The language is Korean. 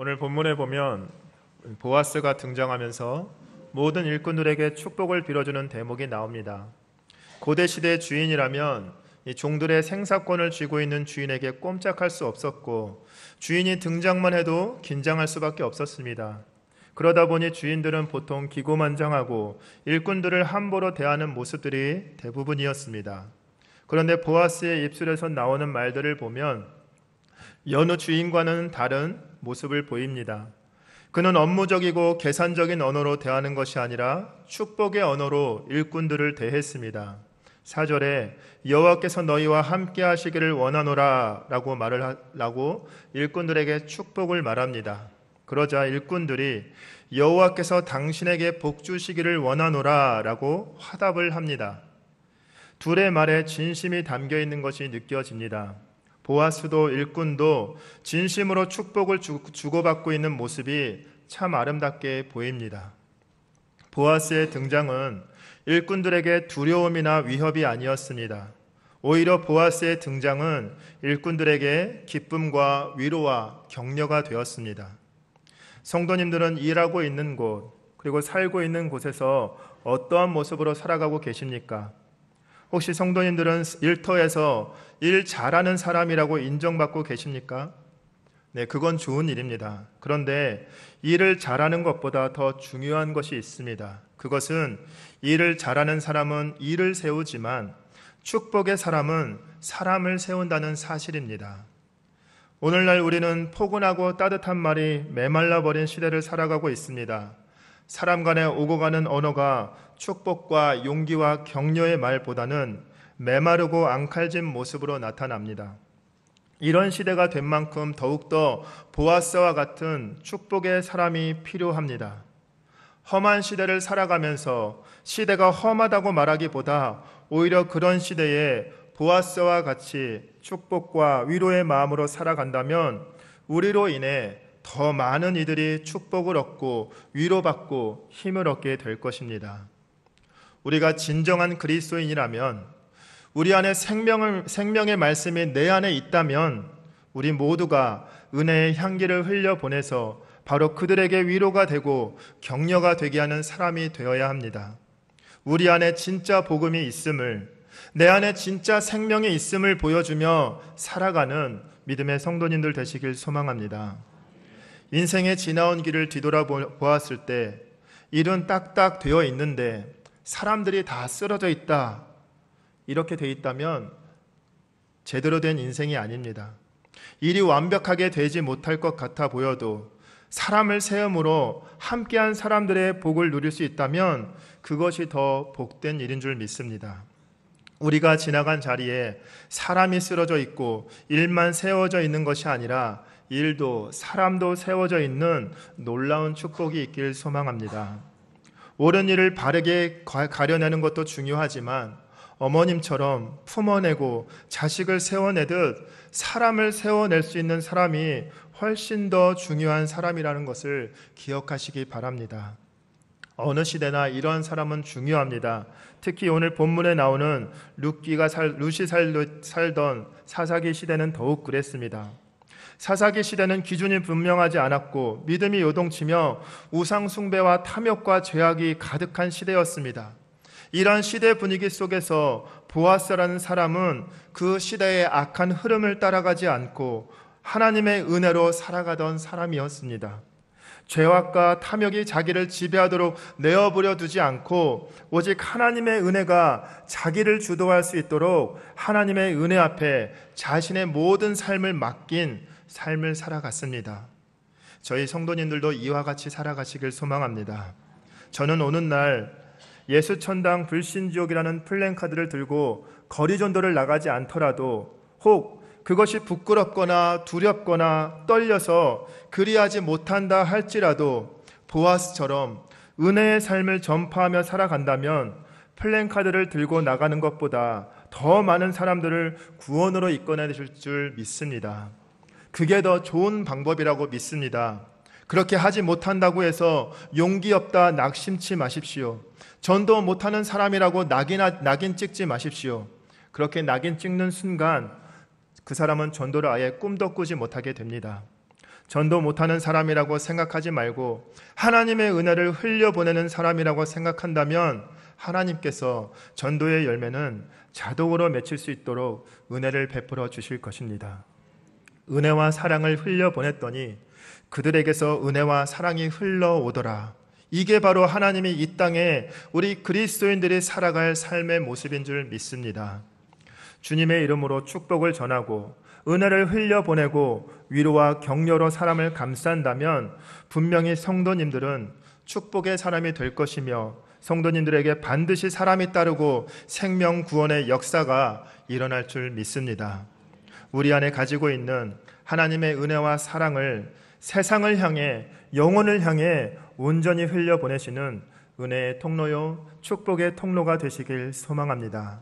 오늘 본문에 보면 보아스가 등장하면서 모든 일꾼들에게 축복을 빌어주는 대목이 나옵니다. 고대 시대의 주인이라면 이 종들의 생사권을 쥐고 있는 주인에게 꼼짝할 수 없었고, 주인이 등장만 해도 긴장할 수밖에 없었습니다. 그러다 보니 주인들은 보통 기고만장하고 일꾼들을 함부로 대하는 모습들이 대부분이었습니다. 그런데 보아스의 입술에서 나오는 말들을 보면 여느 주인과는 다른 모습을 보입니다. 그는 업무적이고 계산적인 언어로 대하는 것이 아니라 축복의 언어로 일꾼들을 대했습니다. 4절에 여호와께서 너희와 함께 하시기를 원하노라 라고 말을 하고 일꾼들에게 축복을 말합니다. 그러자 일꾼들이 여호와께서 당신에게 복 주시기를 원하노라 라고 화답을 합니다. 둘의 말에 진심이 담겨 있는 것이 느껴집니다. 보아스도 일꾼도 진심으로 축복을 주고받고 있는 모습이 참 아름답게 보입니다. 보아스의 등장은 일꾼들에게 두려움이나 위협이 아니었습니다. 오히려 보아스의 등장은 일꾼들에게 기쁨과 위로와 격려가 되었습니다. 성도님들은 일하고 있는 곳, 그리고 살고 있는 곳에서 어떠한 모습으로 살아가고 계십니까? 혹시 성도님들은 일터에서 일 잘하는 사람이라고 인정받고 계십니까? 네, 그건 좋은 일입니다. 그런데 일을 잘하는 것보다 더 중요한 것이 있습니다. 그것은 일을 잘하는 사람은 일을 세우지만 축복의 사람은 사람을 세운다는 사실입니다. 오늘날 우리는 포근하고 따뜻한 말이 메말라버린 시대를 살아가고 있습니다. 사람 간에 오고 가는 언어가 축복과 용기와 격려의 말보다는 메마르고 앙칼진 모습으로 나타납니다. 이런 시대가 된 만큼 더욱더 보아스와 같은 축복의 사람이 필요합니다. 험한 시대를 살아가면서 시대가 험하다고 말하기보다 오히려 그런 시대에 보아스와 같이 축복과 위로의 마음으로 살아간다면 우리로 인해 더 많은 이들이 축복을 얻고 위로받고 힘을 얻게 될 것입니다. 우리가 진정한 그리스도인이라면, 우리 안에 생명의 말씀이 내 안에 있다면 우리 모두가 은혜의 향기를 흘려보내서 바로 그들에게 위로가 되고 격려가 되게 하는 사람이 되어야 합니다. 우리 안에 진짜 복음이 있음을, 내 안에 진짜 생명이 있음을 보여주며 살아가는 믿음의 성도님들 되시길 소망합니다. 인생의 지나온 길을 뒤돌아보았을 때 일은 딱딱 되어 있는데 사람들이 다 쓰러져 있다, 이렇게 돼 있다면 제대로 된 인생이 아닙니다. 일이 완벽하게 되지 못할 것 같아 보여도 사람을 세움으로 함께한 사람들의 복을 누릴 수 있다면 그것이 더 복된 일인 줄 믿습니다. 우리가 지나간 자리에 사람이 쓰러져 있고 일만 세워져 있는 것이 아니라 일도 사람도 세워져 있는 놀라운 축복이 있길 소망합니다. 옳은 일을 바르게 가려내는 것도 중요하지만 어머님처럼 품어내고 자식을 세워내듯 사람을 세워낼 수 있는 사람이 훨씬 더 중요한 사람이라는 것을 기억하시기 바랍니다. 어느 시대나 이러한 사람은 중요합니다. 특히 오늘 본문에 나오는 룻이 살던 사사기 시대는 더욱 그랬습니다. 사사기 시대는 기준이 분명하지 않았고 믿음이 요동치며 우상 숭배와 탐욕과 죄악이 가득한 시대였습니다. 이런 시대 분위기 속에서 보아스라는 사람은 그 시대의 악한 흐름을 따라가지 않고 하나님의 은혜로 살아가던 사람이었습니다. 죄악과 탐욕이 자기를 지배하도록 내어버려 두지 않고 오직 하나님의 은혜가 자기를 주도할 수 있도록 하나님의 은혜 앞에 자신의 모든 삶을 맡긴 삶을 살아갔습니다. 저희 성도님들도 이와 같이 살아가시길 소망합니다. 저는 오는 날 예수천당 불신지옥이라는 플랜카드를 들고 거리 전도를 나가지 않더라도, 혹 그것이 부끄럽거나 두렵거나 떨려서 그리하지 못한다 할지라도 보아스처럼 은혜의 삶을 전파하며 살아간다면 플랜카드를 들고 나가는 것보다 더 많은 사람들을 구원으로 이끌어내실 줄 믿습니다. 그게 더 좋은 방법이라고 믿습니다. 그렇게 하지 못한다고 해서 용기 없다 낙심치 마십시오. 전도 못하는 사람이라고 낙인 찍지 마십시오. 그렇게 낙인 찍는 순간 그 사람은 전도를 아예 꿈도 꾸지 못하게 됩니다. 전도 못하는 사람이라고 생각하지 말고 하나님의 은혜를 흘려보내는 사람이라고 생각한다면 하나님께서 전도의 열매는 자동으로 맺힐 수 있도록 은혜를 베풀어 주실 것입니다. 은혜와 사랑을 흘려보냈더니 그들에게서 은혜와 사랑이 흘러오더라. 이게 바로 하나님이 이 땅에 우리 그리스도인들이 살아갈 삶의 모습인 줄 믿습니다. 주님의 이름으로 축복을 전하고 은혜를 흘려보내고 위로와 격려로 사람을 감싼다면 분명히 성도님들은 축복의 사람이 될 것이며 성도님들에게 반드시 사람이 따르고 생명 구원의 역사가 일어날 줄 믿습니다. 우리 안에 가지고 있는 하나님의 은혜와 사랑을 세상을 향해, 영혼을 향해 온전히 흘려보내시는 은혜의 통로요 축복의 통로가 되시길 소망합니다.